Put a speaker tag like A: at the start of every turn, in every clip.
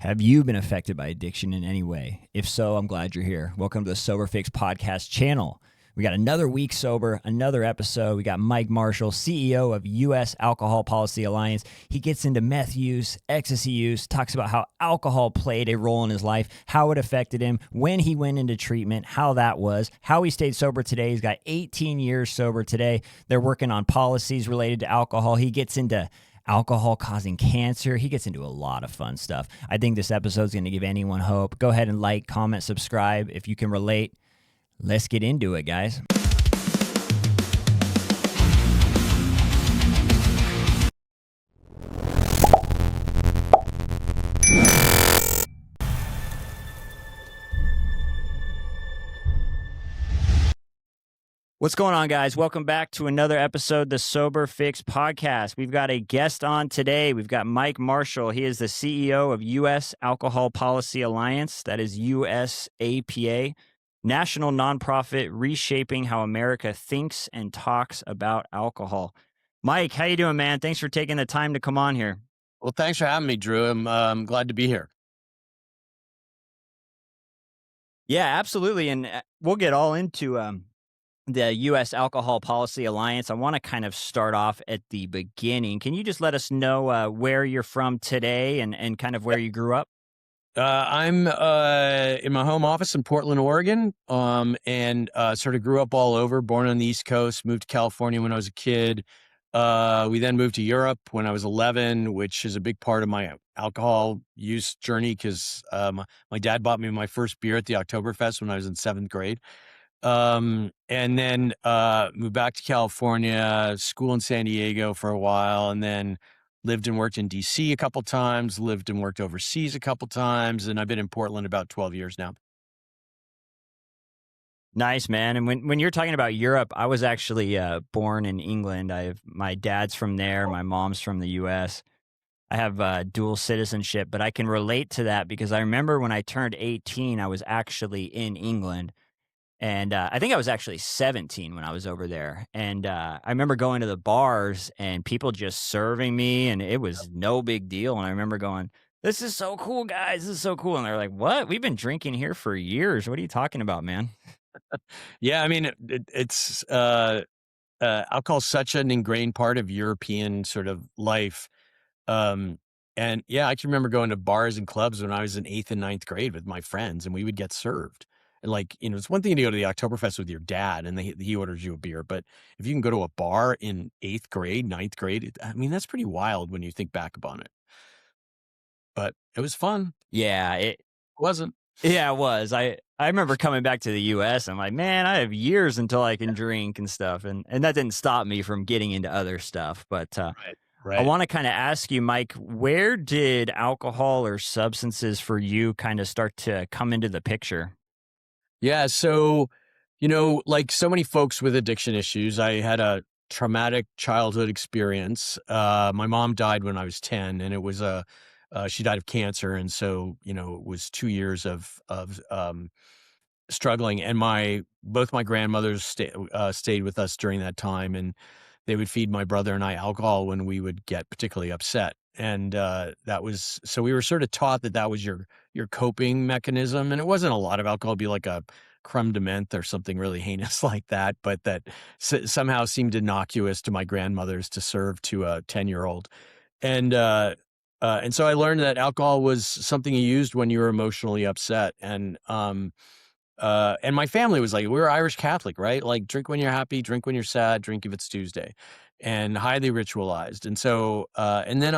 A: Have you been affected by addiction in any way? If so, I'm glad you're here. Welcome to the Sober Fix podcast channel. We got another week sober, another episode. We got Mike Marshall, CEO of U.S. Alcohol Policy Alliance. He gets into meth use, ecstasy use, talks about how alcohol played a role in his life, how it affected him, when he went into treatment, how that was, how he stayed sober today. He's got 18 years sober today. They're working on policies related to alcohol. He gets into alcohol causing cancer. He gets into a lot of fun stuff. I think this episode is going to give anyone hope. Go ahead and like, comment, subscribe if you can relate. Let's get into it, guys. What's going on, guys? Welcome back to another episode of the Sober Fix podcast. We've got a guest on today. We've got Mike Marshall. He is the CEO of U.S. Alcohol Policy Alliance. That is USAPA, national nonprofit reshaping how America thinks and talks about alcohol. Mike, how you doing, man? Thanks for taking the time to come on here.
B: Well, thanks for having me, Drew. I'm glad to be here.
A: Yeah, absolutely. And we'll get all into the U.S. Alcohol Policy Alliance. I want to kind of start off at the beginning. Can you just let us know where you're from today and kind of where you grew up?
B: I'm in my home office in Portland, Oregon, and sort of grew up all over, born on the East Coast, moved to California when I was a kid. We then moved to Europe when I was 11, which is a big part of my alcohol use journey because my dad bought me my first beer at the Oktoberfest when I was in 7th grade. And then moved back to California, school in San Diego for a while, and then lived and worked in DC a couple times, lived and worked overseas a couple times, and I've been in Portland about 12 years now.
A: Nice, man. And when you're talking about Europe, I was actually born in England. My dad's from there, my mom's from the U.S. I have dual citizenship, but I can relate to that because I remember when I turned 18, I was actually in England. And I think I was actually 17 when I was over there. And I remember going to the bars and people just serving me, and it was no big deal. And I remember going, "This is so cool, guys. This is so cool." And they're like, "What? We've been drinking here for years. What are you talking about, man?"
B: Yeah, I mean, it's alcohol's such an ingrained part of European sort of life. And yeah, I can remember going to bars and clubs when I was in 8th and 9th grade with my friends, and we would get served. And it's one thing to go to the Oktoberfest with your dad and he orders you a beer, but if you can go to a bar in 8th grade, 9th grade, I mean, that's pretty wild when you think back upon it. But it was fun.
A: Yeah,
B: It wasn't.
A: yeah, it was. I remember coming back to the U.S. I'm like, man, I have years until I can drink and stuff, and that didn't stop me from getting into other stuff. But
B: Right.
A: I want to kind of ask you, Mike, where did alcohol or substances for you kind of start to come into the picture?
B: Yeah. So, like so many folks with addiction issues, I had a traumatic childhood experience. My mom died when I was 10, and it was she died of cancer. And so, it was 2 years of struggling. And both my grandmothers stayed with us during that time, and they would feed my brother and I alcohol when we would get particularly upset. And so we were sort of taught that was your coping mechanism. And it wasn't a lot of alcohol, it'd be like a creme de menthe or something really heinous like that, but that somehow seemed innocuous to my grandmothers to serve to a 10-year-old. And so I learned that alcohol was something you used when you were emotionally upset. And my family was like, we were Irish Catholic, right? Like, drink when you're happy, drink when you're sad, drink if it's Tuesday, and highly ritualized. And so, and then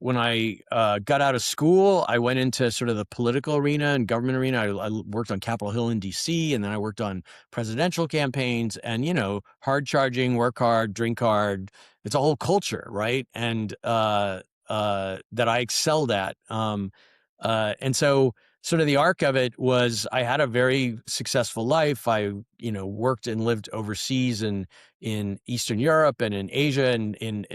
B: when I got out of school, I went into sort of the political arena and government arena. I worked on Capitol Hill in DC, and then I worked on presidential campaigns and, hard charging, work hard, drink hard. It's a whole culture, right? And that I excelled at. And so, sort of the arc of it was I had a very successful life. I, worked and lived overseas in Eastern Europe and in Asia and in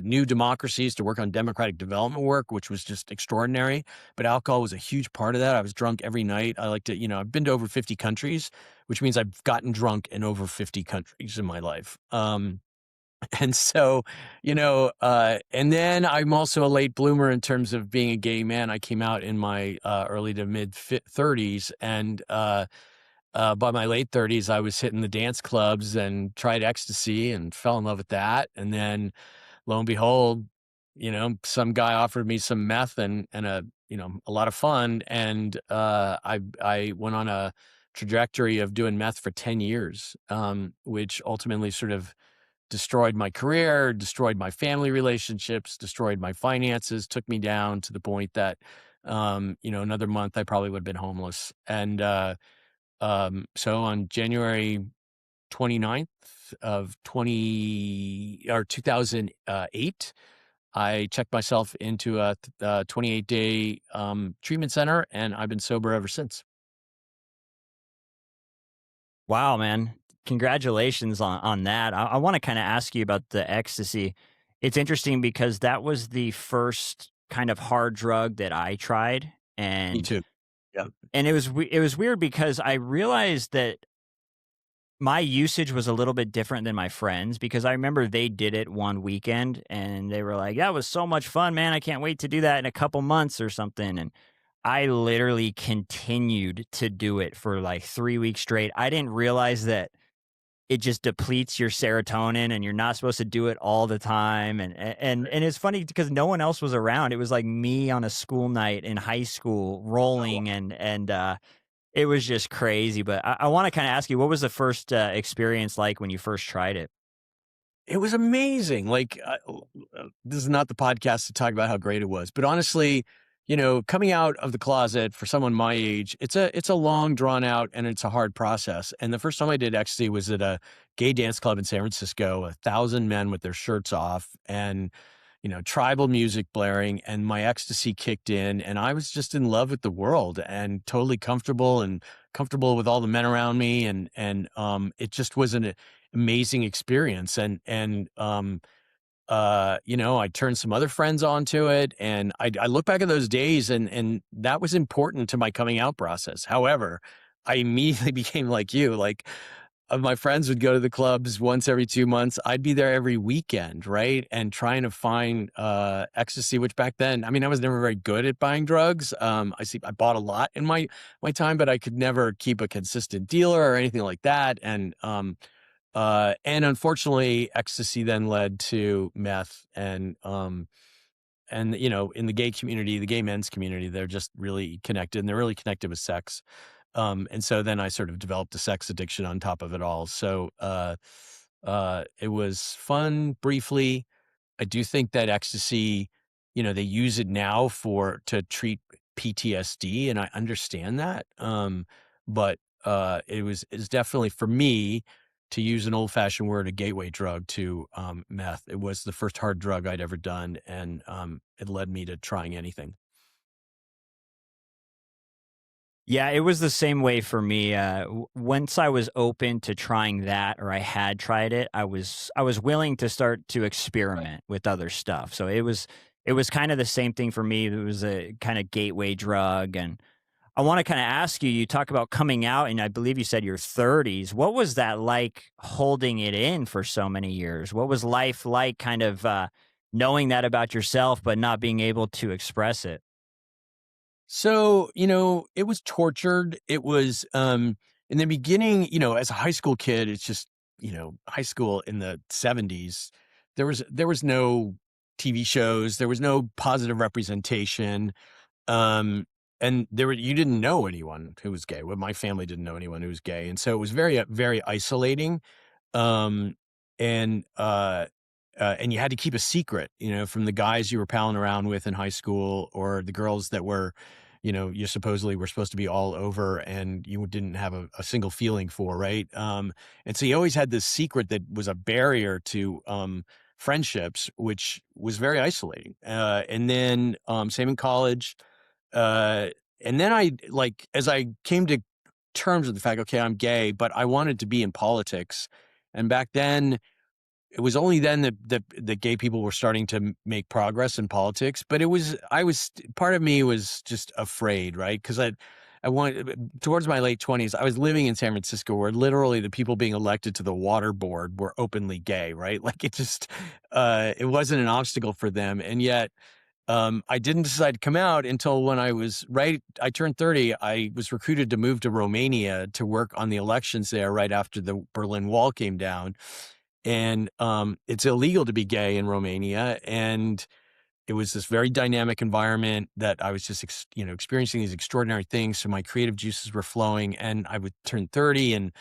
B: new democracies to work on democratic development work, which was just extraordinary. But alcohol was a huge part of that. I was drunk every night. I like to, I've been to over 50 countries, which means I've gotten drunk in over 50 countries in my life. And so, and then I'm also a late bloomer in terms of being a gay man. I came out in my early to mid 30s, and by my late 30s, I was hitting the dance clubs and tried ecstasy and fell in love with that. And then, lo and behold, some guy offered me some meth and a lot of fun, and I went on a trajectory of doing meth for 10 years, which ultimately sort of destroyed my career, destroyed my family relationships, destroyed my finances, took me down to the point that, another month I probably would have been homeless. And so on January 29th of 2008, I checked myself into a 28-day treatment center, and I've been sober ever since.
A: Wow, man. Congratulations on that. I want to kind of ask you about the ecstasy. It's interesting because that was the first kind of hard drug that I tried,
B: Me
A: and
B: too. Yeah.
A: it was weird because I realized that my usage was a little bit different than my friends because I remember they did it one weekend and they were like, "That was so much fun, man. I can't wait to do that in a couple months or something." And I literally continued to do it for like 3 weeks straight. I didn't realize that it just depletes your serotonin and you're not supposed to do it all the time. And it's funny because no one else was around. It was like me on a school night in high school rolling and it was just crazy. But I want to kind of ask you, what was the first experience like when you first tried it?
B: It was amazing. Like, this is not the podcast to talk about how great it was, but honestly, coming out of the closet for someone my age, it's a long, drawn out, and it's a hard process. And the first time I did ecstasy was at a gay dance club in San Francisco, 1,000 men with their shirts off, and tribal music blaring, and my ecstasy kicked in, and I was just in love with the world and totally comfortable with all the men around me, and it just was an amazing experience. I turned some other friends onto it, and I look back at those days, and that was important to my coming out process. However, I immediately became like you, like, my friends would go to the clubs once every 2 months. I'd be there every weekend, right? And trying to find ecstasy, which back then, I mean, I was never very good at buying drugs. I bought a lot in my time, but I could never keep a consistent dealer or anything like that. And unfortunately, ecstasy then led to meth, and in the gay community, the gay men's community, they're just really connected, and they're really connected with sex. And so then I sort of developed a sex addiction on top of it all. So it was fun briefly. I do think that ecstasy, they use it now to treat PTSD, and I understand that. But it's definitely, for me, to use an old fashioned word, a gateway drug to meth. It was the first hard drug I'd ever done, and it led me to trying anything.
A: Yeah, it was the same way for me. Once I was open to trying that, or I had tried it, I was willing to start to experiment with other stuff. So it was kind of the same thing for me. It was a kind of gateway drug, and I want to kind of ask you. You talk about coming out, and I believe you said your 30s. What was that like holding it in for so many years? What was life like, kind of knowing that about yourself, but not being able to express it?
B: So, it was tortured. It was, in the beginning, as a high school kid, it's just, high school in the 70s, there was no TV shows, there was no positive representation. Um, and you didn't know anyone who was gay. Well, my family didn't know anyone who was gay. And so it was very, very isolating. Um, and, uh, and you had to keep a secret, from the guys you were palling around with in high school, or the girls that were, you supposedly were supposed to be all over and you didn't have a single feeling for, right? And so you always had this secret that was a barrier to friendships, which was very isolating. And then same in college. Uh, and then as I came to terms with the fact, okay, I'm gay, but I wanted to be in politics. And back then, it was only then that gay people were starting to make progress in politics. But I was part of me was just afraid, right? Because towards my late 20s, I was living in San Francisco where literally the people being elected to the water board were openly gay, right? Like it just, it wasn't an obstacle for them. And yet, I didn't decide to come out until when I turned 30. I was recruited to move to Romania to work on the elections there right after the Berlin Wall came down. And it's illegal to be gay in Romania. And it was this very dynamic environment that I was just, experiencing these extraordinary things. So my creative juices were flowing, and I would turn 30 and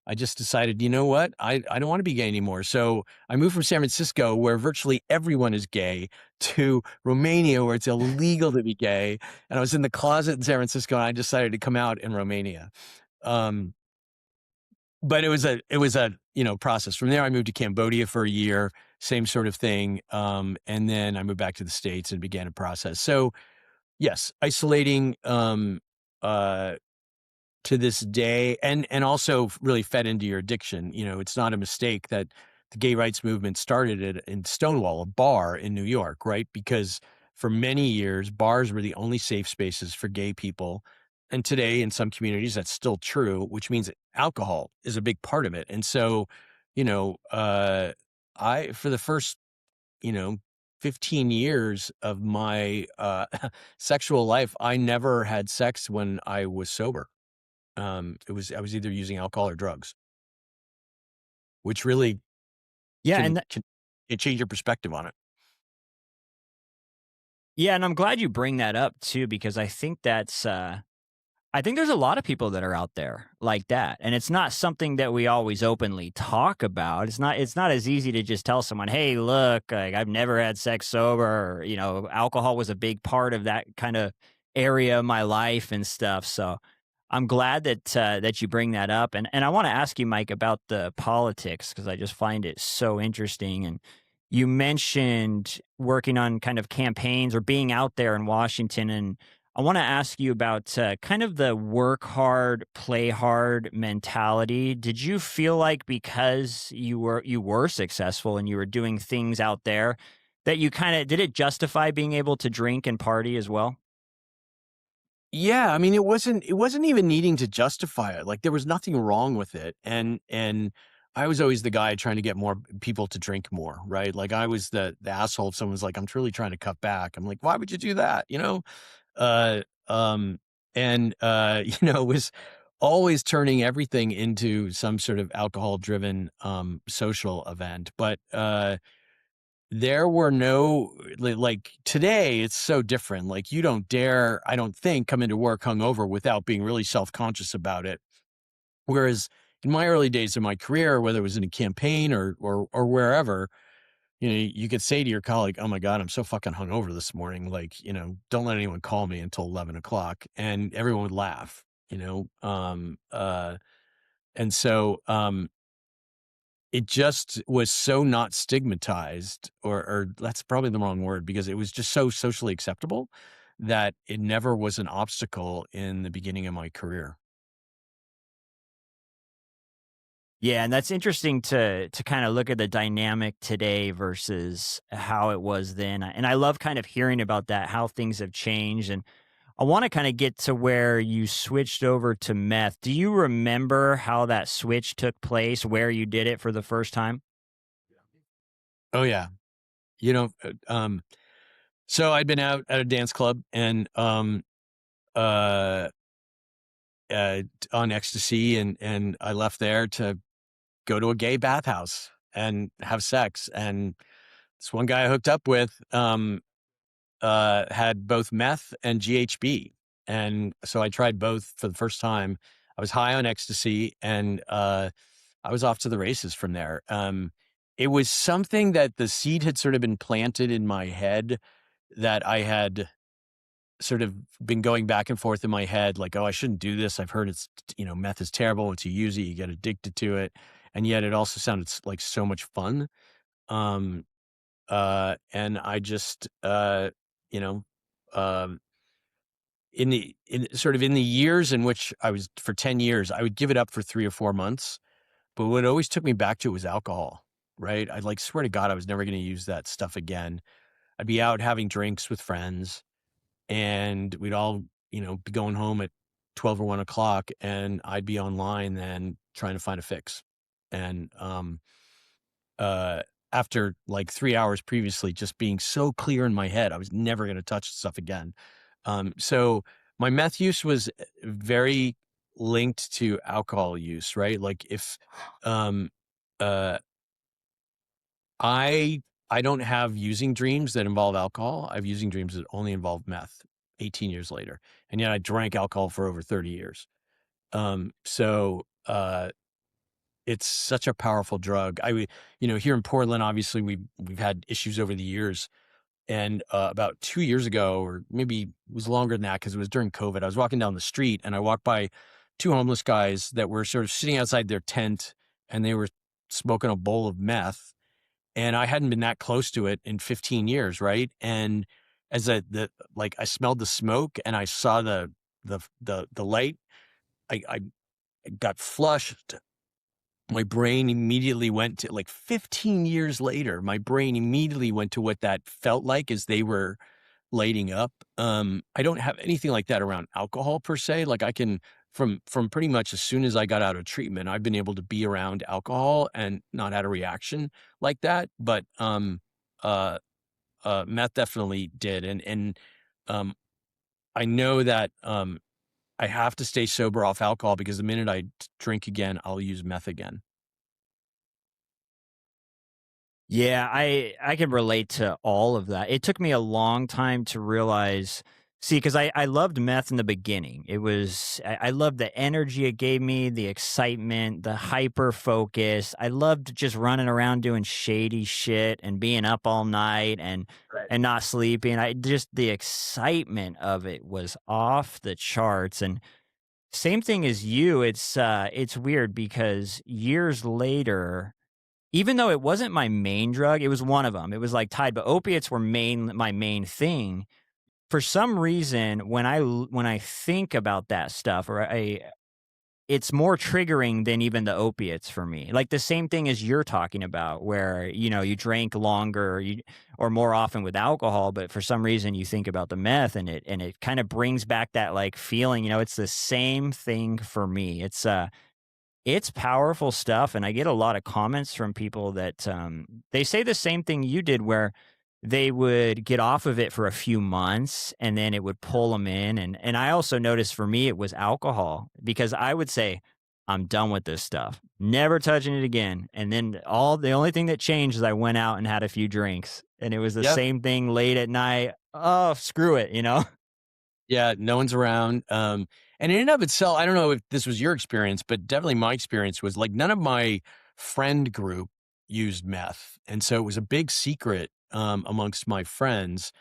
B: I just decided, you know what? I don't want to be gay anymore. So I moved from San Francisco, where virtually everyone is gay, to Romania, where it's illegal to be gay. And I was in the closet in San Francisco, and I decided to come out in Romania. Um, but it was a process. From there, I moved to Cambodia for a year, same sort of thing. And then I moved back to the States and began a process. So yes, isolating, uh, to this day, and also really fed into your addiction. It's not a mistake that the gay rights movement started in Stonewall, a bar in New York, right? Because for many years, bars were the only safe spaces for gay people. And today, in some communities, that's still true, which means that alcohol is a big part of it. And so, you know, uh, for the first, you know, 15 years of my sexual life, I never had sex when I was sober. I was either using alcohol or drugs, which really
A: Yeah,
B: can it change your perspective on it.
A: yeah, and I'm glad you bring that up too, because I think there's a lot of people that are out there like that, and it's not something that we always openly talk about. It's not as easy to just tell someone, "Hey, look, like, I've never had sex sober," or, alcohol was a big part of that kind of area of my life and stuff. So I'm glad that you bring that up, and I want to ask you, Mike, about the politics, because I just find it so interesting. And you mentioned working on kind of campaigns or being out there in Washington, and I want to ask you about kind of the work hard, play hard mentality. Did you feel like because you were successful and you were doing things out there that you kind of did it justify being able to drink and party as well?
B: Yeah, I mean, it wasn't even needing to justify it. Like there was nothing wrong with it. And I was always the guy trying to get more people to drink more, right? Like I was the asshole if someone's like, I'm truly trying to cut back. I'm like, why would you do that? Uh um and it was always turning everything into some sort of alcohol driven social event. But there were no like today, it's so different. Like you don't dare, I don't think, come into work hungover without being really self-conscious about it. Whereas in my early days of my career, whether it was in a campaign or wherever, you could say to your colleague, "Oh my God, I'm so fucking hungover this morning. Like, don't let anyone call me until 11 o'clock," and everyone would laugh. And so it just was so not stigmatized, or that's probably the wrong word, because it was just so socially acceptable that it never was an obstacle in the beginning of my career.
A: Yeah, and that's interesting to kind of look at the dynamic today versus how it was then. And I love kind of hearing about that, how things have changed. And I want to kind of get to where you switched over to meth. Do you remember how that switch took place, where you did it for the first time?
B: Oh yeah. You know, uh, um, so I'd been out at a dance club and uh, on ecstasy, and I left there to go to a gay bathhouse and have sex. And this one guy I hooked up with had both meth and GHB. And so I tried both for the first time. I was high on ecstasy, and I was off to the races from there. It was something that the seed had sort of been planted in my head, that I had sort of been going back and forth in my head, like, oh, I shouldn't do this. I've heard meth is terrible. Once you use it, you get addicted to it. And yet it also sounded like so much fun. Um, and I just, you know, um, in the years in which I was, for 10 years, I would give it up for 3 or 4 months. But what always took me back to it was alcohol, right? I'd like swear to God, I was never going to use that stuff again. I'd be out having drinks with friends, and we'd all, be going home at 12 or 1 o'clock, and I'd be online then trying to find a fix. And, uh, after like 3 hours previously just being so clear in my head, I was never gonna touch the stuff again. So my meth use was very linked to alcohol use, right? Like if, um, uh, I I don't have using dreams that involve alcohol. I have using dreams that only involve meth 18 years later. And yet I drank alcohol for over 30 years. So, it's such a powerful drug. Here in Portland, obviously we've had issues over the years. And about 2 years ago, or maybe it was longer than that because it was during COVID, I was walking down the street and I walked by two homeless guys that were sort of sitting outside their tent, and they were smoking a bowl of meth. And I hadn't been that close to it in 15 years, right? And as I smelled the smoke and I saw the light, I got flushed. My brain immediately went to, like, 15 years later, my brain immediately went to what that felt like as they were lighting up. I don't have anything like that around alcohol per se. Like, I can, from pretty much as soon as I got out of treatment, I've been able to be around alcohol and not had a reaction like that. But uh, meth definitely did. And um, I know that I have to stay sober off alcohol because the minute I drink again, I'll use meth again.
A: Yeah, I can relate to all of that. It took me a long time to realize, see, because I loved meth in the beginning. I loved the energy it gave me, the excitement, the hyper focus. I loved just running around doing shady shit and being up all night
B: Right.
A: and not sleeping. I just the excitement of it was off the charts. And same thing as you, it's weird because years later, even though it wasn't my main drug, it was one of them. It was like tied, but opiates were my main thing. For some reason, when I think about that stuff, it's more triggering than even the opiates for me. Like the same thing as you're talking about, where you drank longer, or more often with alcohol, but for some reason you think about the meth, and it kind of brings back that like feeling. It's the same thing for me. It's powerful stuff, and I get a lot of comments from people that, they say the same thing you did, where they would get off of it for a few months, and then it would pull them in, and I also noticed for me, it was alcohol, because I would say, "I'm done with this stuff. Never touching it again," and then the only thing that changed is I went out and had a few drinks, and it was the
B: Yeah.
A: same thing late at night. "Oh, screw it," you know?
B: Yeah, no one's around. And in and of itself, I don't know if this was your experience, but definitely my experience was like none of my friend group used meth. And so it was a big secret amongst my friends.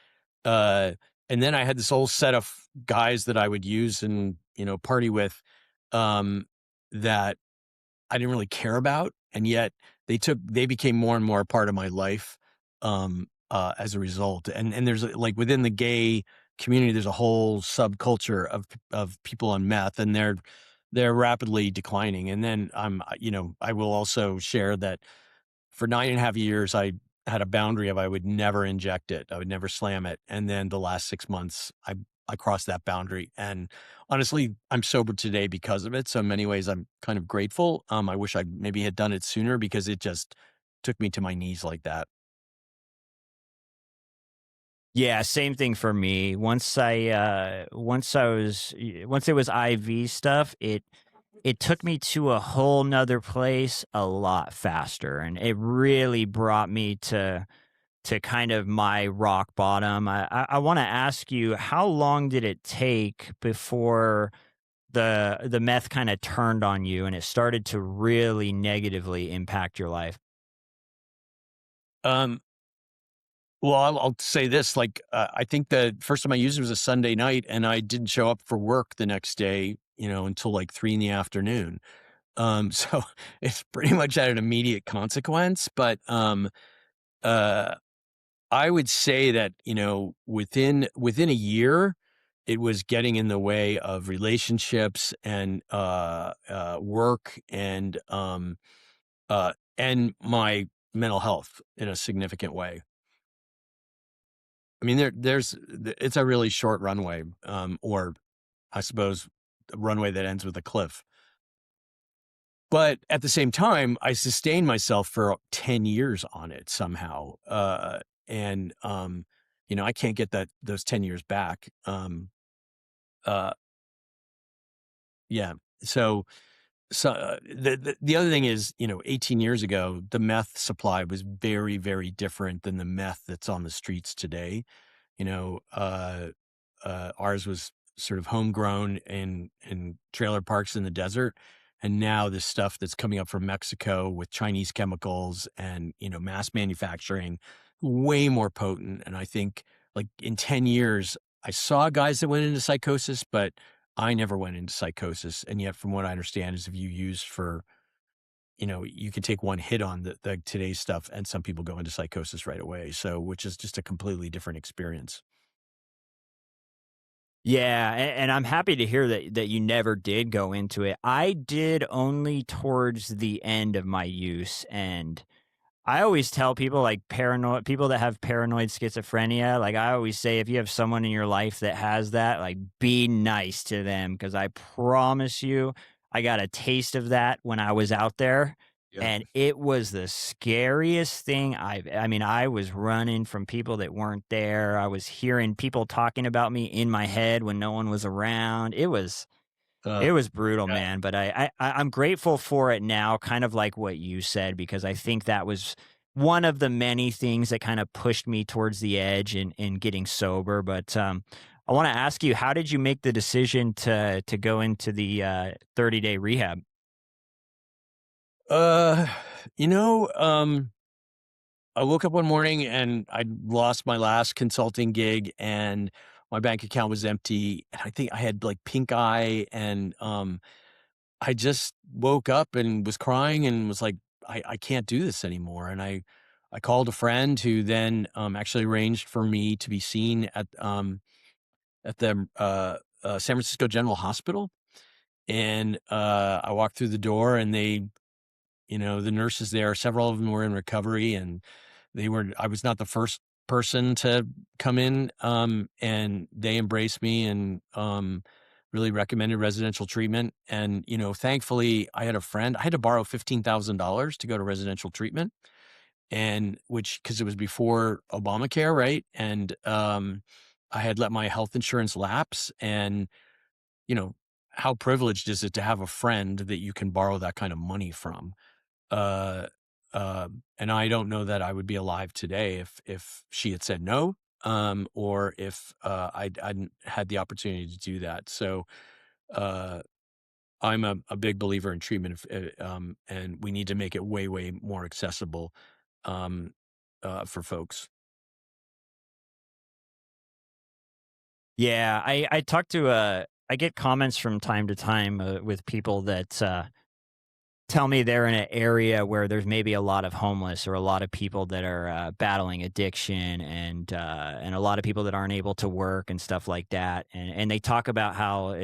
B: Uh, and then I had this whole set of guys that I would use and, party with, um, that I didn't really care about, and yet they became more and more a part of my life, as a result. And there's like within the gay community, there's a whole subculture of people on meth, and they're rapidly declining. And then I will also share that for 9.5 years, I had a boundary of I would never inject it. I would never slam it. And then the last 6 months, I crossed that boundary. And honestly, I'm sober today because of it. So in many ways, I'm kind of grateful. I wish I maybe had done it sooner because it just took me to my knees like that.
A: Yeah, same thing for me. Once it was IV stuff, it took me to a whole nother place a lot faster, and it really brought me to kind of my rock bottom. I want to ask you, how long did it take before the meth kind of turned on you and it started to really negatively impact your life?
B: Um, well, I'll say this, like, I think the first time I used it was a Sunday night, and I didn't show up for work the next day, until like 3 in the afternoon. So it's pretty much had an immediate consequence. But uh, I would say that, within a year, it was getting in the way of relationships and work and my mental health in a significant way. I mean, it's a really short runway, or I suppose runway that ends with a cliff. But at the same time, I sustained myself for 10 years on it somehow. And I can't get those 10 years back. Uh, yeah. So, the other thing is, 18 years ago, the meth supply was very, very different than the meth that's on the streets today. You know, ours was sort of homegrown in trailer parks in the desert. And now this stuff that's coming up from Mexico with Chinese chemicals and, mass manufacturing, way more potent. And I think like in 10 years, I saw guys that went into psychosis, but I never went into psychosis. And yet, from what I understand, is if you use for, you can take one hit on the today's stuff and some people go into psychosis right away. So, which is just a completely different experience.
A: Yeah, and I'm happy to hear that you never did go into it. I did only towards the end of my use, and I always tell people like paranoid people that have paranoid schizophrenia, like I always say if you have someone in your life that has that, like be nice to them because I promise you I got a taste of that when I was out there
B: Yeah.
A: and it was the scariest thing I mean I was running from people that weren't there. I was hearing people talking about me in my head when no one was around.
B: Uh,
A: It was brutal,
B: yeah.
A: man, but I'm grateful for it now, kind of like what you said, because I think that was one of the many things that kind of pushed me towards the edge in getting sober. But I want to ask you, how did you make the decision to go into the 30-day rehab?
B: Uh, you know, um, I woke up one morning and I lost my last consulting gig and my bank account was empty. And I think I had like pink eye and I just woke up and was crying and was like, I can't do this anymore. And I called a friend who then actually arranged for me to be seen at the San Francisco General Hospital. And I walked through the door and the nurses there, several of them were in recovery and I was not the first person to come in, and they embraced me and, really recommended residential treatment. And, thankfully I had a friend, I had to borrow $15,000 to go to residential treatment and cause it was before Obamacare, right? And, I had let my health insurance lapse and, you know, how privileged is it to have a friend that you can borrow that kind of money from? Uh, and I don't know that I would be alive today if she had said no, or if I hadn't had the opportunity to do that. So uh, I'm a big believer in treatment, and we need to make it way way more accessible um, for folks.
A: Yeah, I talk to I get comments from time to time with people that tell me they're in an area where there's maybe a lot of homeless or a lot of people that are battling addiction and a lot of people that aren't able to work and stuff like that. And they talk about how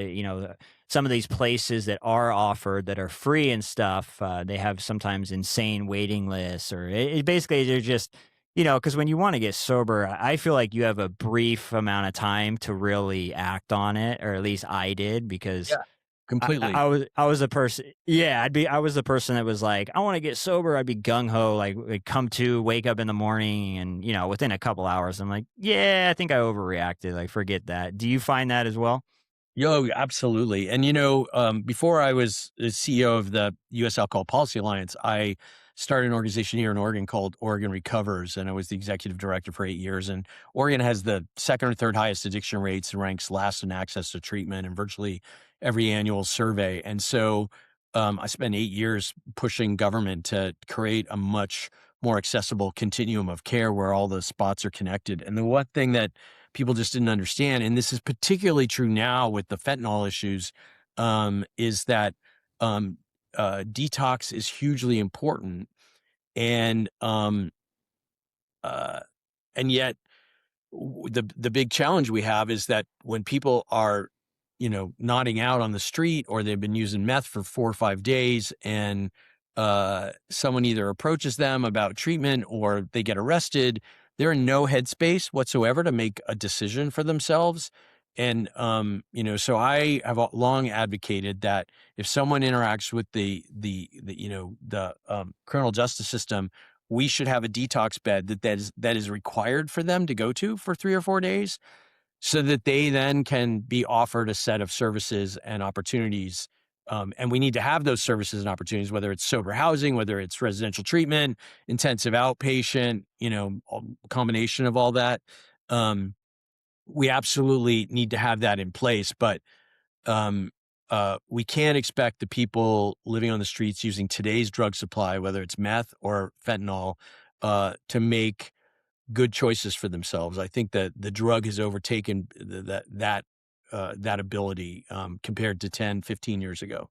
A: some of these places that are offered that are free and stuff, they have sometimes insane waiting lists or basically they're just because when you want to get sober, I feel like you have a brief amount of time to really act on it, or at least I did because
B: Yeah,
A: I
B: completely.
A: I was a person yeah, I was the person that was like, "I wanna get sober." I'd be gung ho, like, come to, wake up in the morning, and, within a couple hours, I'm like, "Yeah, I think I overreacted, like, forget that." Do you find that as well?
B: Yo, absolutely. And before I was the CEO of the U.S. Alcohol Policy Alliance, I started an organization here in Oregon called Oregon Recovers, and I was the executive director for 8 years. And Oregon has the second or third highest addiction rates and ranks last in access to treatment in virtually every annual survey. And so, I spent 8 years pushing government to create a much more accessible continuum of care where all the spots are connected. And the one thing that people just didn't understand, and this is particularly true now with the fentanyl issues, is that um, detox is hugely important, and uh, and yet the big challenge we have is that when people are, nodding out on the street or they've been using meth for 4 or 5 days, and someone either approaches them about treatment or they get arrested, they're in no headspace whatsoever to make a decision for themselves. So I have long advocated that if someone interacts with the criminal justice system, we should have a detox bed that is required for them to go to for 3 or 4 days, so that they then can be offered a set of services and opportunities. And we need to have those services and opportunities, whether it's sober housing, whether it's residential treatment, intensive outpatient, combination of all that. Um, we absolutely need to have that in place, but um, we can't expect the people living on the streets using today's drug supply, whether it's meth or fentanyl, to make good choices for themselves. I think that the drug has overtaken that ability, compared to 10, 15 years ago.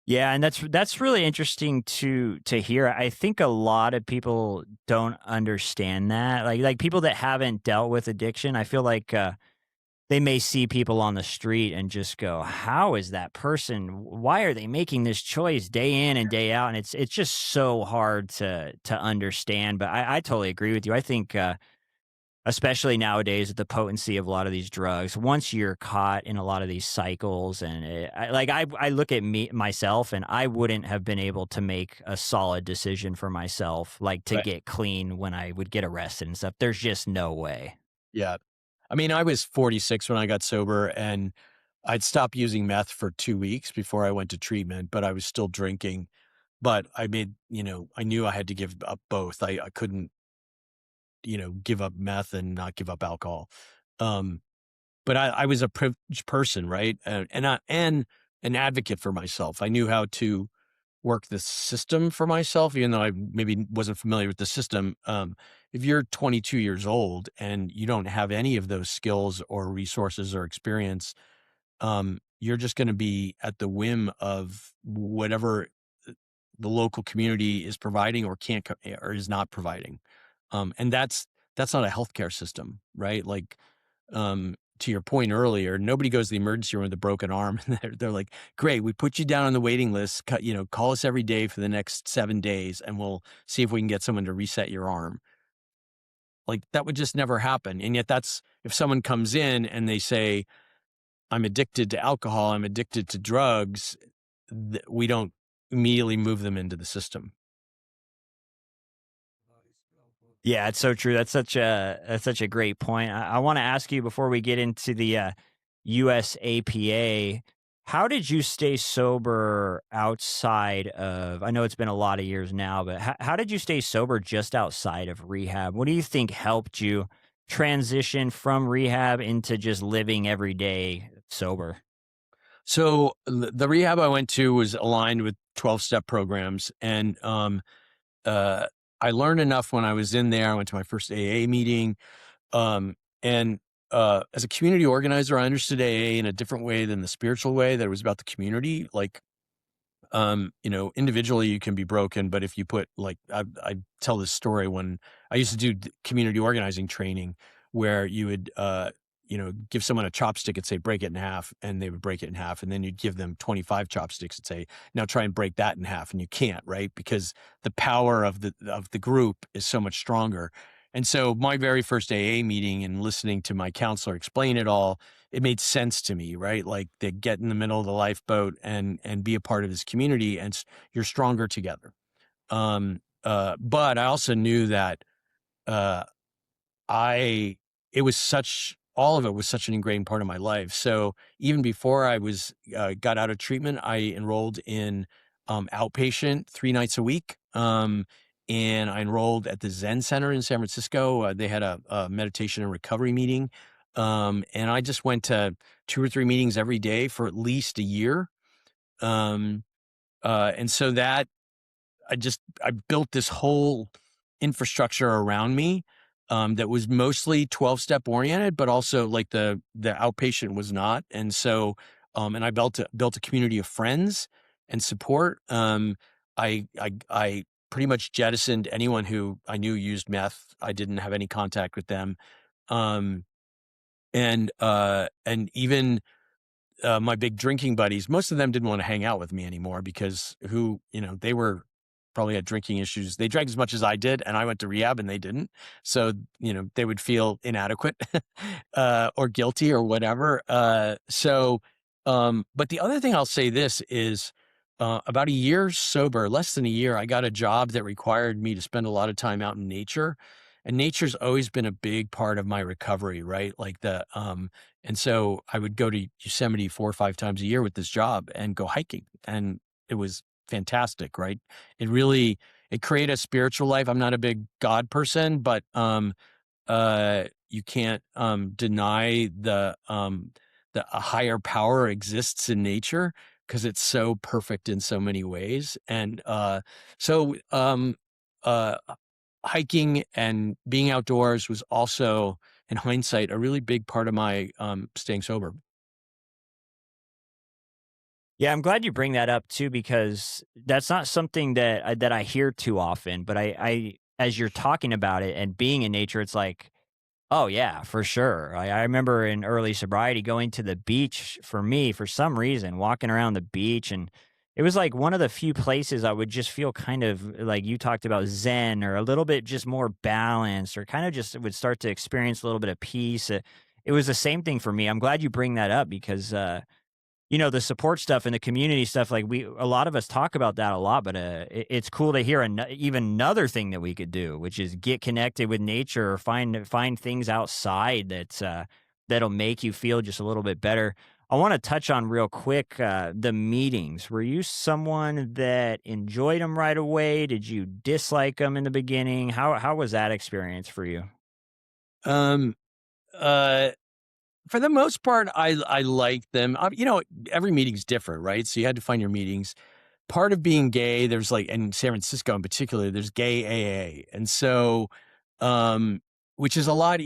A: Yeah, and that's really interesting to hear. I think a lot of people don't understand that. Like people that haven't dealt with addiction, I feel like they may see people on the street and just go, "How is that person? Why are they making this choice day in and day out?" And it's just so hard to understand. But I totally agree with you. I think especially nowadays with the potency of a lot of these drugs, once you're caught in a lot of these cycles, and I look at me myself, and I wouldn't have been able to make a solid decision for myself, like to
B: Right.
A: get clean when I would get arrested and stuff. There's just no way.
B: Yeah. I mean, I was 46 when I got sober, and I'd stopped using meth for 2 weeks before I went to treatment, but I was still drinking. But I knew I had to give up both. I couldn't, give up meth and not give up alcohol. Um, but I was a privileged person, right? And an advocate for myself. I knew how to work the system for myself, even though I maybe wasn't familiar with the system. If you're 22 years old and you don't have any of those skills or resources or experience, you're just going to be at the whim of whatever the local community is providing or can't or is not providing. And that's not a healthcare system, right? Like, to your point earlier, nobody goes to the emergency room with a broken arm, and they're like, "Great, we put you down on the waiting list. Call us every day for the next 7 days, and we'll see if we can get someone to reset your arm." Like, that would just never happen. And yet, that's if someone comes in and they say, "I'm addicted to alcohol. I'm addicted to drugs," we don't immediately move them into the system.
A: Yeah, it's so true. That's such a great point. I want to ask you before we get into the USAPA, how did you stay sober outside of? I know it's been a lot of years now, but how did you stay sober just outside of rehab? What do you think helped you transition from rehab into just living every day sober?
B: So the rehab I went to was aligned with 12-step programs, and uh, I learned enough when I was in there. I went to my first AA meeting, and as a community organizer, I understood AA in a different way than the spiritual way. That it was about the community. Like, individually you can be broken, but if you put like I tell this story when I used to do community organizing training, where you would give someone a chopstick and say break it in half, and they would break it in half, and then you'd give them 25 chopsticks and say now try and break that in half, and you can't, right? Because the power of the group is so much stronger. And so my very first AA meeting and listening to my counselor explain it all, it made sense to me, right? Like, they get in the middle of the lifeboat and be a part of this community, and you're stronger together. But I also knew that uh, I it was such all of it was such an ingrained part of my life. So even before I was got out of treatment, I enrolled in outpatient 3 nights a week. And I enrolled at the Zen Center in San Francisco. They had a meditation and recovery meeting. And I just went to 2 or 3 meetings every day for at least a year. Um, and so that I built this whole infrastructure around me, that was mostly 12-step oriented, but also like the outpatient was not. And so, and I built a community of friends and support. I pretty much jettisoned anyone who I knew used meth. I didn't have any contact with them. Um, and even my big drinking buddies, most of them didn't want to hang out with me anymore because they were probably had drinking issues. They drank as much as I did, and I went to rehab and they didn't. So, they would feel inadequate, or guilty or whatever. But the other thing I'll say this is, about a year sober, less than a year, I got a job that required me to spend a lot of time out in nature. And nature's always been a big part of my recovery, right? And so I would go to Yosemite 4 or 5 times a year with this job and go hiking. And it was fantastic, right? It created a spiritual life. I'm not a big God person, but you can't deny the a higher power exists in nature because it's so perfect in so many ways. And so uh, hiking and being outdoors was also, in hindsight, a really big part of my staying sober.
A: Yeah, I'm glad you bring that up too, because that's not something that I hear too often. But I as you're talking about it and being in nature, it's like, oh yeah, for sure. I remember in early sobriety going to the beach for me for some reason, walking around the beach, and it was like one of the few places I would just feel kind of like you talked about zen or a little bit just more balanced, or kind of just would start to experience a little bit of peace. It was the same thing for me. I'm glad you bring that up because the support stuff and the community stuff, like a lot of us talk about that a lot, but it's cool to hear even another thing that we could do, which is get connected with nature or find things outside that'll make you feel just a little bit better. I want to touch on real quick the meetings. Were you someone that enjoyed them right away? Did you dislike them in the beginning? How was that experience for you?
B: Um, uh, for the most part, I like them. Every meeting's different, right? So you had to find your meetings. Part of being gay, there's like in San Francisco in particular, there's gay AA, and so, um, which is a lot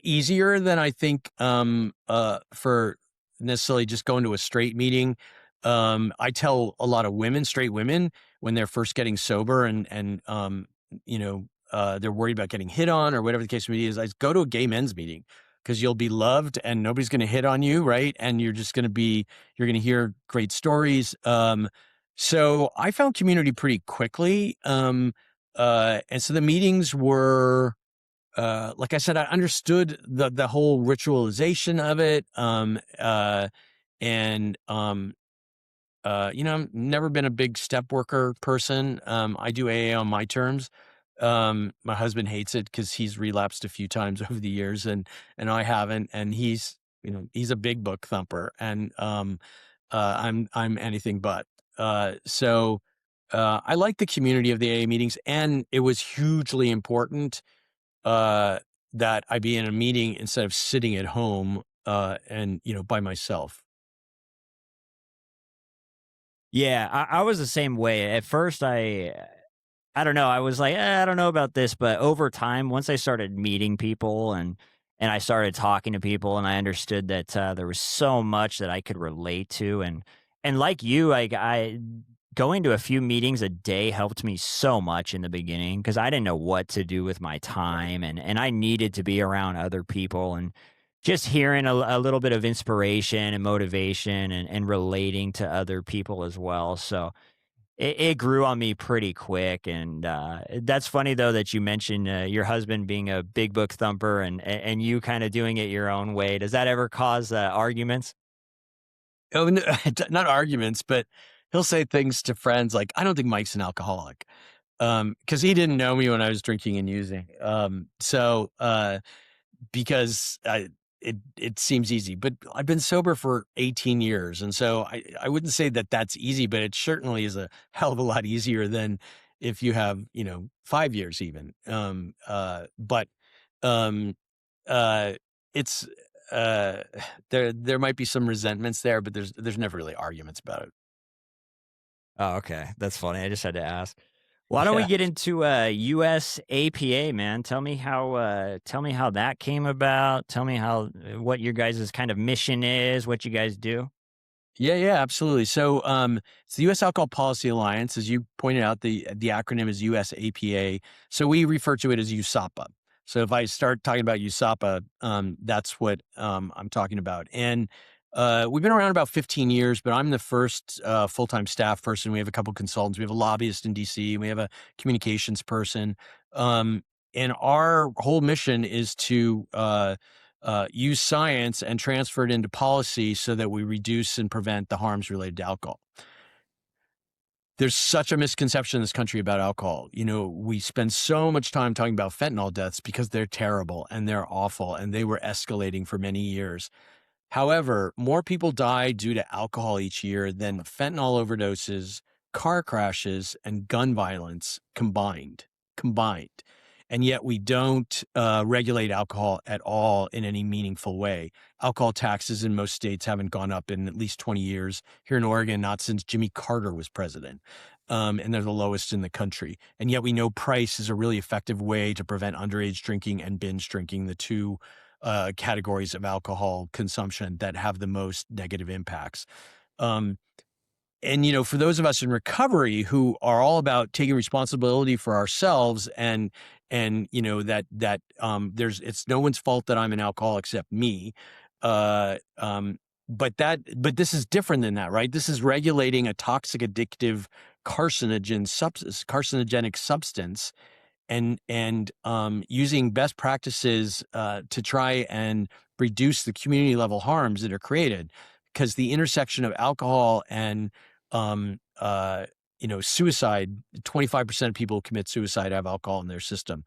B: easier than I think for necessarily just going to a straight meeting. I tell a lot of women, straight women, when they're first getting sober they're worried about getting hit on or whatever the case may be, is I go to a gay men's meeting because you'll be loved and nobody's going to hit on you, right? And you're going to hear great stories. So I found community pretty quickly. And so the meetings were, like I said, I understood the whole ritualization of it. And I've never been a big step worker person. I do AA on my terms. My husband hates it because he's relapsed a few times over the years, and I haven't. And he's a big book thumper, and I'm anything but. I like the community of the AA meetings, and it was hugely important uh, that I be in a meeting instead of sitting at home and by myself.
A: Yeah, I was the same way. At first, I don't know. I was like, I don't know about this, but over time, once I started meeting people and I started talking to people, and I understood that there was so much that I could relate to, and like you, like I going to a few meetings a day helped me so much in the beginning because I didn't know what to do with my time, and I needed to be around other people and just hearing a little bit of inspiration and motivation and relating to other people as well. So it grew on me pretty quick, and that's funny though that you mentioned your husband being a big book thumper and you kind of doing it your own way. Does that ever cause arguments?
B: Oh, no, not arguments, but he'll say things to friends like, "I don't think Mike's an alcoholic," because he didn't know me when I was drinking and using. Because it seems easy, but I've been sober for 18 years, and so I wouldn't say that that's easy, but it certainly is a hell of a lot easier than if you have 5 years even. But um, uh, it's uh, there might be some resentments there, but there's never really arguments about it.
A: Oh, okay. That's funny. I just had to ask. Why don't we
B: Yeah.
A: get into US APA, man? Tell me how that came about. Tell me how what your guys' kind of mission is, what you guys do.
B: Yeah, yeah, absolutely. So, it's the U.S. Alcohol Policy Alliance, as you pointed out. The acronym is US APA. So we refer to it as USAPA. So if I start talking about USAPA, that's what I'm talking about. And We've been around about 15 years, but I'm the first full-time staff person. We have a couple consultants. We have a lobbyist in DC. We have a communications person. Um, and our whole mission is to use science and transfer it into policy so that we reduce and prevent the harms related to alcohol. There's such a misconception in this country about alcohol. We spend so much time talking about fentanyl deaths because they're terrible and they're awful and they were escalating for many years. However, more people die due to alcohol each year than fentanyl overdoses, car crashes, and gun violence combined. Combined. And yet we don't regulate alcohol at all in any meaningful way. Alcohol taxes in most states haven't gone up in at least 20 years. Here in Oregon, not since Jimmy Carter was president. And they're the lowest in the country. And yet we know price is a really effective way to prevent underage drinking and binge drinking, the two categories of alcohol consumption that have the most negative impacts. And for those of us in recovery who are all about taking responsibility for ourselves and it's no one's fault that I'm an alcoholic except me. But this is different than that, right? This is regulating a toxic, addictive, carcinogenic substance and using best practices to try and reduce the community level harms that are created, because the intersection of alcohol and suicide, 25% of people who commit suicide have alcohol in their system.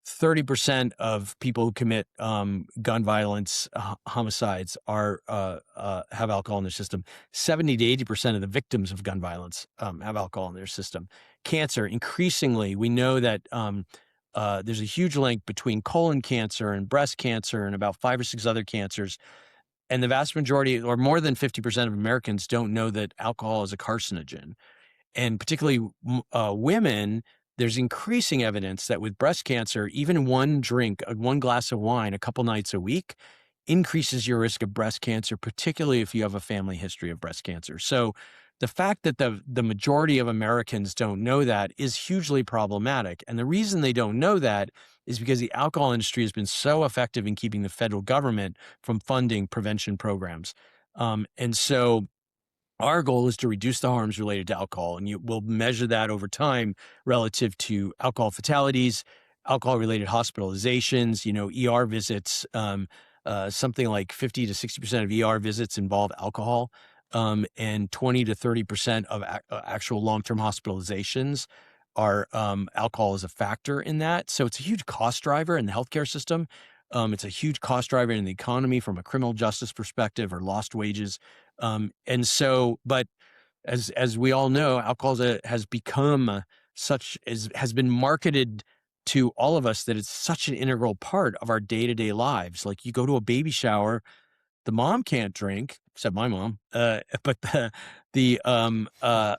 B: 30% of people who commit gun violence, homicides have alcohol in their system. 70 to 80% of the victims of gun violence have alcohol in their system. Cancer, increasingly, we know that there's a huge link between colon cancer and breast cancer and about 5 or 6 other cancers. And the vast majority, or more than 50% of Americans, don't know that alcohol is a carcinogen. And particularly women, there's increasing evidence that with breast cancer, even one glass of wine a couple nights a week increases your risk of breast cancer, particularly if you have a family history of breast cancer. So the fact that the majority of Americans don't know that is hugely problematic. And the reason they don't know that is because the alcohol industry has been so effective in keeping the federal government from funding prevention programs. And so our goal is to reduce the harms related to alcohol, and we'll measure that over time relative to alcohol fatalities, alcohol-related hospitalizations, ER visits. Something like 50 to 60% of ER visits involve alcohol, and 20 to 30% of actual long-term hospitalizations are alcohol is a factor in that. So it's a huge cost driver in the healthcare system. It's a huge cost driver in the economy from a criminal justice perspective or lost wages. But as we all know, alcohol has become has been marketed to all of us that it's such an integral part of our day-to-day lives. Like you go to a baby shower, the mom can't drink, except my mom. But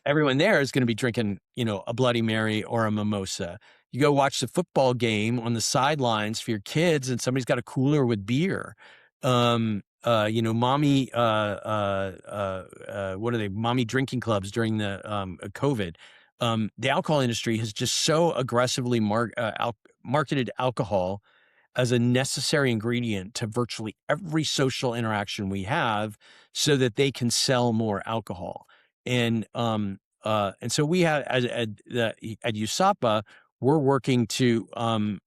B: everyone there is going to be drinking, a Bloody Mary or a mimosa. You go watch the football game on the sidelines for your kids, and somebody's got a cooler with beer. Mommy, what are they? Mommy drinking clubs during the COVID. The alcohol industry has just so aggressively marketed alcohol as a necessary ingredient to virtually every social interaction we have so that they can sell more alcohol. And so we have at USAPA, we're working to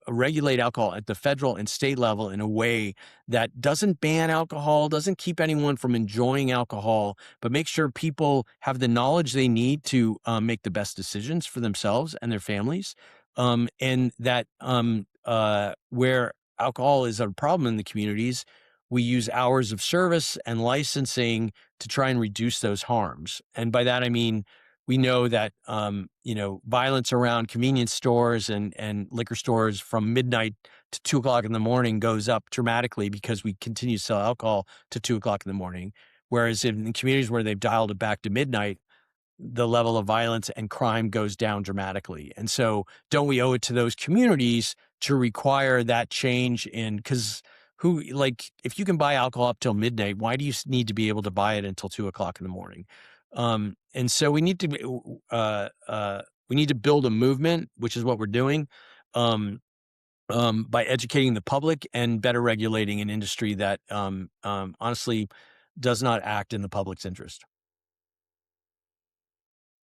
B: regulate alcohol at the federal and state level in a way that doesn't ban alcohol, doesn't keep anyone from enjoying alcohol, but make sure people have the knowledge they need to make the best decisions for themselves and their families. And that where alcohol is a problem in the communities, we use hours of service and licensing to try and reduce those harms. And by that, I mean, we know that, violence around convenience stores and liquor stores from midnight to 2 o'clock in the morning goes up dramatically because we continue to sell alcohol to 2 o'clock in the morning. Whereas in communities where they've dialed it back to midnight, the level of violence and crime goes down dramatically. And so don't we owe it to those communities to require that change because if you can buy alcohol up till midnight, why do you need to be able to buy it until 2 o'clock in the morning? And so we need to build a movement, which is what we're doing, by educating the public and better regulating an industry that honestly does not act in the public's interest.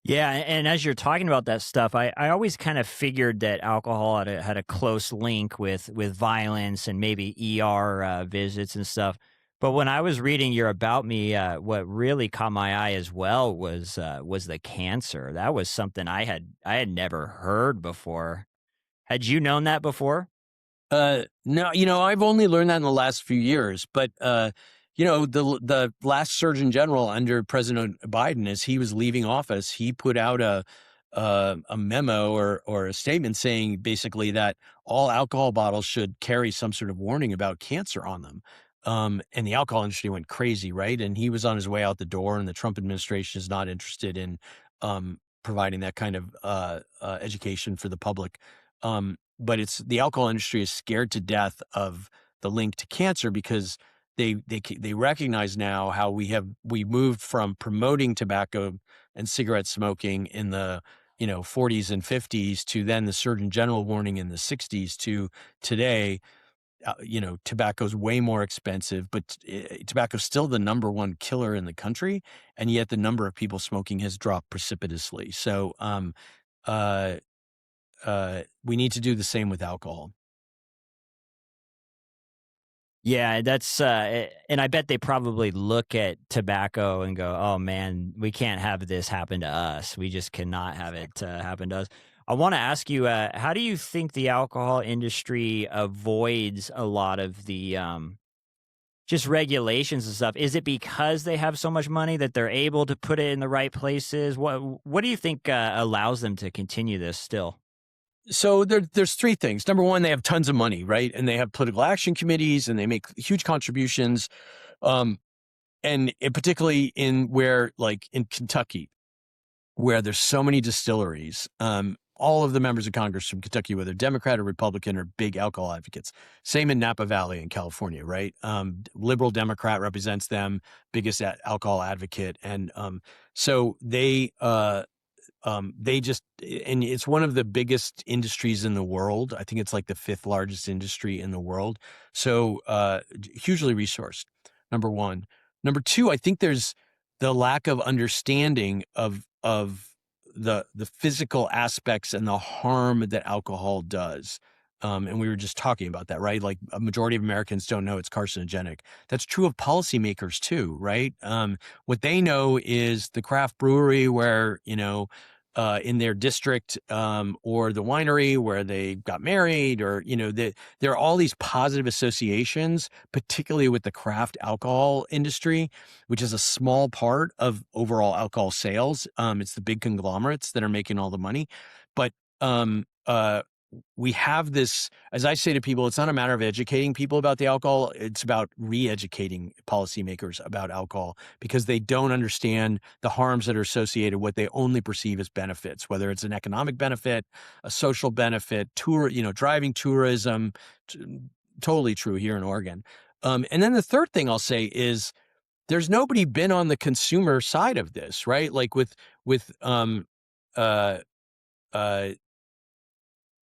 A: Yeah, and as you're talking about that stuff, I always kind of figured that alcohol had a close link with violence and maybe ER visits and stuff. But when I was reading your about me, what really caught my eye as well was the cancer. That was something I had never heard before. Had you known that before?
B: No, I've only learned that in the last few years, but the last Surgeon General under President Biden, as he was leaving office, he put out a memo or a statement saying basically that all alcohol bottles should carry some sort of warning about cancer on them. And the alcohol industry went crazy, right? And he was on his way out the door, and the Trump administration is not interested in providing that kind of education for the public. But it's the alcohol industry is scared to death of the link to cancer because they recognize now how we moved from promoting tobacco and cigarette smoking in the 40s and 50s to then the Surgeon General warning in the 60s to today. Tobacco's way more expensive, but tobacco's still the number one killer in the country, and yet the number of people smoking has dropped precipitously. So, uh, we need to do the same with alcohol.
A: Yeah, that's and I bet they probably look at tobacco and go, "Oh man, we can't have this happen to us. We just cannot have it happen to us." I want to ask you, how do you think the alcohol industry avoids a lot of the just regulations and stuff? Is it because they have so much money that they're able to put it in the right places? What do you think allows them to continue this still?
B: So there's three things. Number one, they have tons of money, right? And they have political action committees, and they make huge contributions. Um, and particularly like in Kentucky, where there's so many distilleries. All of the members of Congress from Kentucky, whether Democrat or Republican, are big alcohol advocates. Same in Napa Valley in California, right? Liberal Democrat represents them, biggest alcohol advocate, and so they just, and it's one of the biggest industries in the world. I think it's like the fifth largest industry in the world. So, hugely resourced, number one. Number two, I think there's the lack of understanding of the physical aspects and the harm that alcohol does. And we were just talking about that, right? Like a majority of Americans don't know it's carcinogenic. That's true of policymakers too, right? What they know is the craft brewery where, in their district, or the winery where they got married, or, there are all these positive associations, particularly with the craft alcohol industry, which is a small part of overall alcohol sales. It's the big conglomerates that are making all the money. But, we have this, as I say to people, it's not a matter of educating people about the alcohol. It's about re-educating policymakers about alcohol because they don't understand the harms that are associated with what they only perceive as benefits, whether it's an economic benefit, a social benefit, driving tourism, totally true here in Oregon. And then the third thing I'll say is there's nobody been on the consumer side of this, right? Like with uh,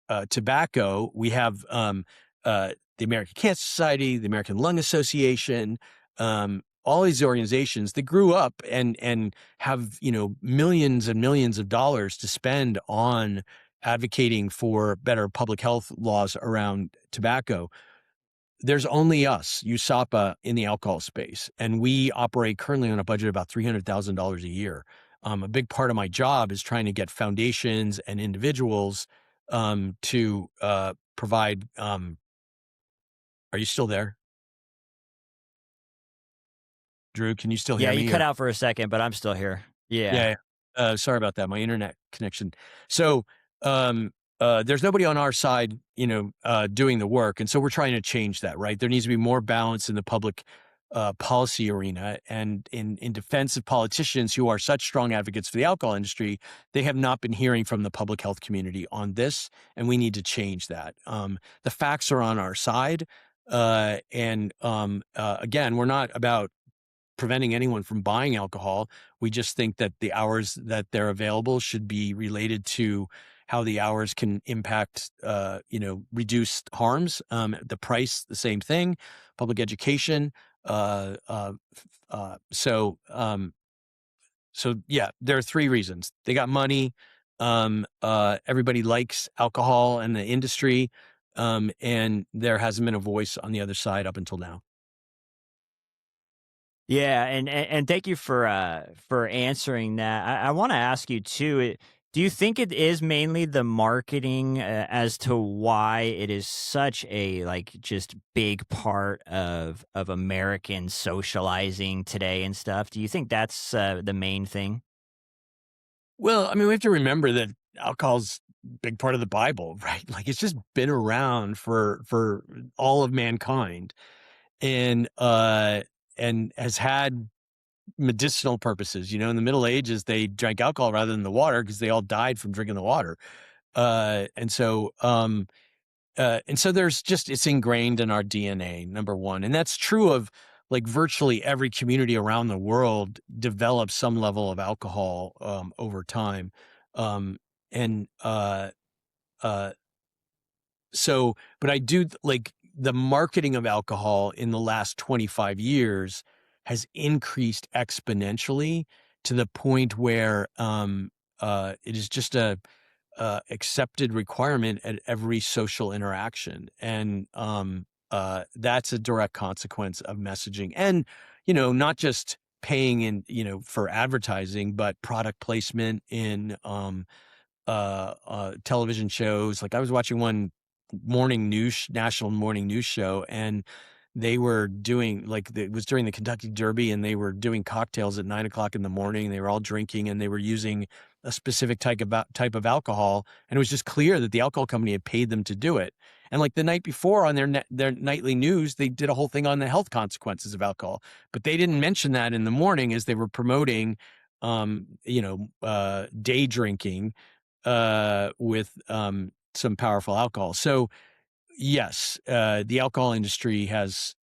B: uh, tobacco, we have the American Cancer Society, the American Lung Association, all these organizations that grew up and have millions and millions of dollars to spend on advocating for better public health laws around tobacco. There's only us, USAPA, in the alcohol space, and we operate currently on a budget of about $300,000 a year. A big part of my job is trying to get foundations and individuals to provide. Are you still there, Drew? Can you still
A: Yeah,
B: hear
A: you
B: me?
A: cut out for a second, but I'm still here. Yeah.
B: Yeah. Sorry about that. My internet connection. So, there's nobody on our side, doing the work. And so we're trying to change that, right? There needs to be more balance in the public policy arena, and in defense of politicians who are such strong advocates for the alcohol industry. They have not been hearing from the public health community on this, and we need to change that. The facts are on our side. Again, we're not about preventing anyone from buying alcohol. We just think that the hours that they're available should be related to how the hours can impact, reduced harms. The price, the same thing. Public education. Uh, uh, uh, so, um, so yeah, there are three reasons. They got money. Everybody likes alcohol and the industry. And there hasn't been a voice on the other side up until now.
A: Yeah, and thank you for answering that. I want to ask you too. Do you think it is mainly the marketing as to why it is such a like just big part of American socializing today and stuff? Do you think that's the main thing?
B: Well, I mean, we have to remember that alcohol's a big part of the Bible, right? Like it's just been around for all of mankind and has had medicinal purposes. You know, in the Middle Ages, they drank alcohol rather than the water because they all died from drinking the water. Uh, and so, um, and so there's just, it's ingrained in our DNA, number one. And that's true of like virtually every community around the world develops some level of alcohol, over time. Um, and, uh, so, but I do like the marketing of alcohol in the last 25 years has increased exponentially to the point where, it is just a, accepted requirement at every social interaction. And that's a direct consequence of messaging. And, you know, not just paying in, you know, for advertising, but product placement in television shows. Like I was watching one national morning news show, and they were doing like it was during the Kentucky Derby, and they were doing cocktails at 9 o'clock in the morning. They were all drinking, and they were using a specific type of alcohol, and it was just clear that the alcohol company had paid them to do it. And like the night before on their nightly news, they did a whole thing on the health consequences of alcohol, but they didn't mention that in the morning as they were promoting, day drinking with some powerful alcohol. So yes, the alcohol industry has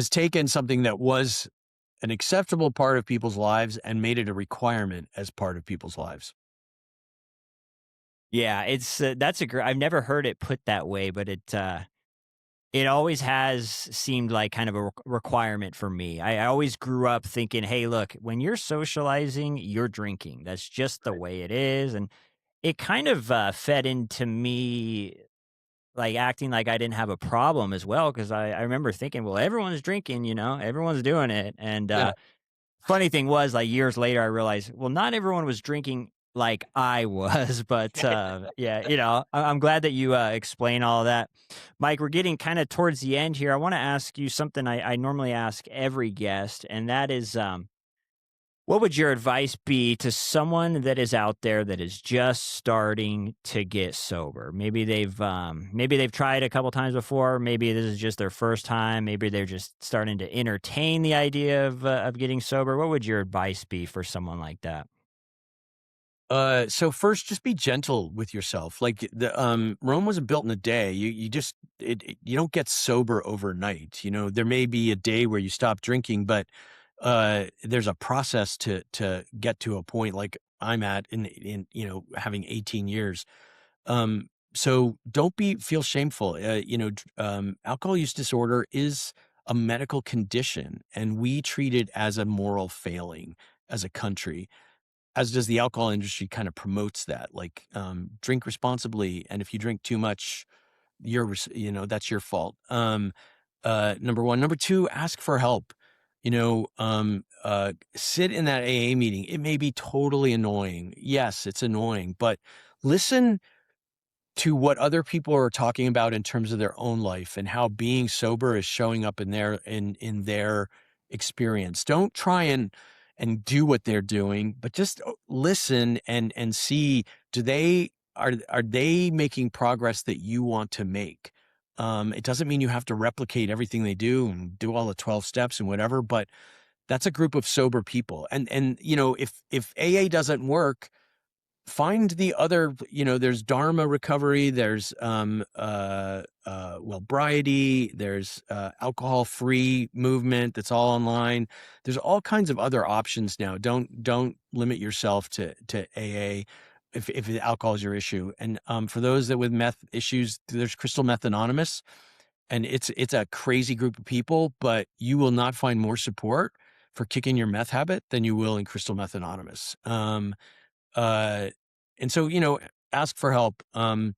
B: taken something that was an acceptable part of people's lives and made it a requirement as part of people's lives.
A: Yeah, it's that's a great. I've never heard it put that way, but it always has seemed like kind of a requirement for me. I always grew up thinking, hey, look, when you're socializing, you're drinking. That's just the way it is. And it kind of fed into me like acting like I didn't have a problem as well. Cause I remember thinking, well, everyone's drinking, everyone's doing it. And
B: Yeah.
A: funny thing was, like, years later, I realized, well, not everyone was drinking like I was, but, yeah, I'm glad that you, explain all of that. Mike, we're getting kinda towards the end here. I wanna ask you something I normally ask every guest, and that is, what would your advice be to someone that is out there that is just starting to get sober? Maybe they've tried a couple times before. Maybe this is just their first time. Maybe they're just starting to entertain the idea of getting sober. What would your advice be for someone like that?
B: So first, just be gentle with yourself. Like Rome wasn't built in a day. You don't get sober overnight. You know, there may be a day where you stop drinking, but there's a process to get to a point like I'm at in having 18 years. So don't feel shameful. Alcohol use disorder is a medical condition, and we treat it as a moral failing as a country, as does the alcohol industry. Kind of promotes that, like, drink responsibly, and if you drink too much, that's your fault. Number one. Number two, ask for help. Sit in that AA meeting. It may be totally annoying. Yes, it's annoying, but listen to what other people are talking about in terms of their own life and how being sober is showing up in their experience. Don't try and do what they're doing, but just listen and see, are they making progress that you want to make? It doesn't mean you have to replicate everything they do and do all the 12 steps and whatever, but that's a group of sober people. And if AA doesn't work, find the other. There's Dharma recovery, there's Wellbriety, there's alcohol free movement that's all online. There's all kinds of other options now. Don't limit yourself to AA if alcohol is your issue. And for those that with meth issues, there's Crystal Meth Anonymous. and it's a crazy group of people, but you will not find more support for kicking your meth habit than you will in Crystal Meth Anonymous. Uh, and so, ask for help. And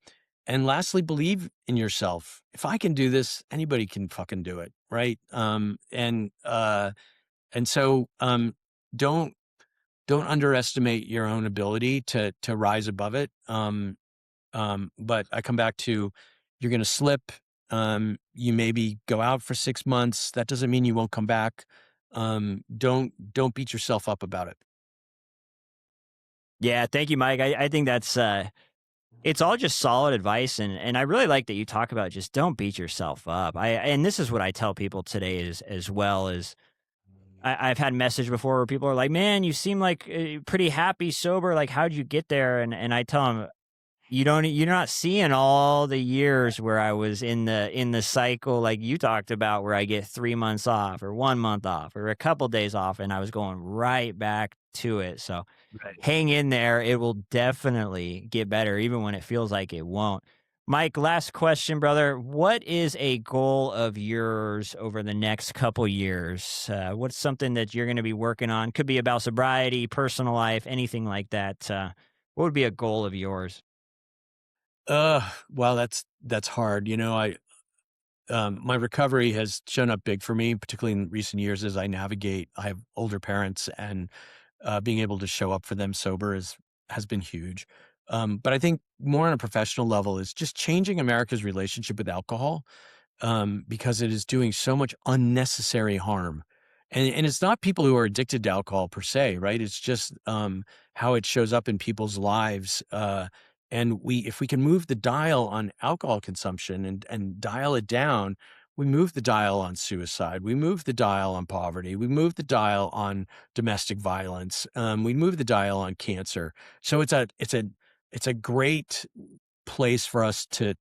B: lastly, believe in yourself. If I can do this, anybody can fucking do it. Right. And so, don't, don't underestimate your own ability to rise above it. But I come back to, you're going to slip. You maybe go out for 6 months. That doesn't mean you won't come back. Don't beat yourself up about it.
A: Yeah, thank you, Mike. I think that's it's all just solid advice, and I really like that you talk about just don't beat yourself up. And this is what I tell people today is as well as I've had message before where people are like, "Man, you seem like pretty happy sober. Like, how'd you get there?" And I tell them, you're not seeing all the years where I was in the cycle like you talked about, where I get 3 months off or 1 month off or a couple days off, and I was going right back to it. So
B: Right.
A: hang in there. It will definitely get better, even when it feels like it won't. Mike, last question, brother. What is a goal of yours over the next couple years? What's something that you're going to be working on? Could be about sobriety, personal life, anything like that. What would be a goal of yours?
B: Well, that's hard. My recovery has shown up big for me, particularly in recent years as I navigate. I have older parents, and being able to show up for them sober has been huge. But I think more on a professional level is just changing America's relationship with alcohol, because it is doing so much unnecessary harm. And it's not people who are addicted to alcohol per se, right? It's just how it shows up in people's lives. And if we can move the dial on alcohol consumption and dial it down, we move the dial on suicide. We move the dial on poverty. We move the dial on domestic violence. We move the dial on cancer. So it's a great place for us to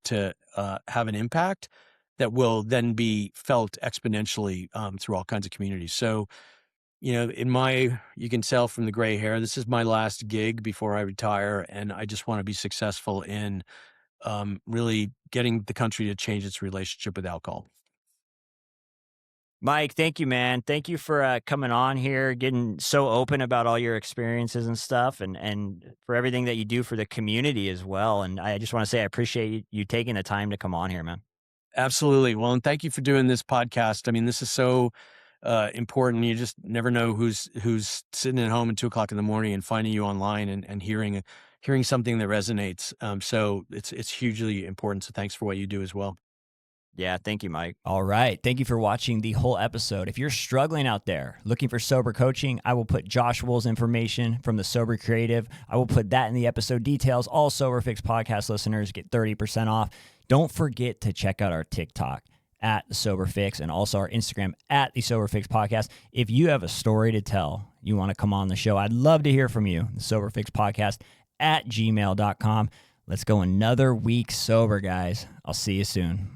B: have an impact that will then be felt exponentially through all kinds of communities. So, you can tell from the gray hair, this is my last gig before I retire, and I just want to be successful in really getting the country to change its relationship with alcohol.
A: Mike, thank you, man. Thank you for coming on here, getting so open about all your experiences and stuff, and for everything that you do for the community as well. And I just want to say I appreciate you taking the time to come on here, man.
B: Absolutely. Well, and thank you for doing this podcast. I mean, this is so important. You just never know who's sitting at home at 2 o'clock in the morning and finding you online and hearing something that resonates. So it's hugely important. So thanks for what you do as well.
A: Yeah, thank you, Mike. All right. Thank you for watching the whole episode. If you're struggling out there looking for sober coaching, I will put Josh Wool's information from the Sober Creative. I will put that in the episode details. All Sober Fix podcast listeners get 30% off. Don't forget to check out our TikTok at the Sober Fix and also our Instagram at the Sober Fix podcast. If you have a story to tell, you want to come on the show, I'd love to hear from you. The Sober Fix podcast at gmail.com. Let's go another week sober, guys. I'll see you soon.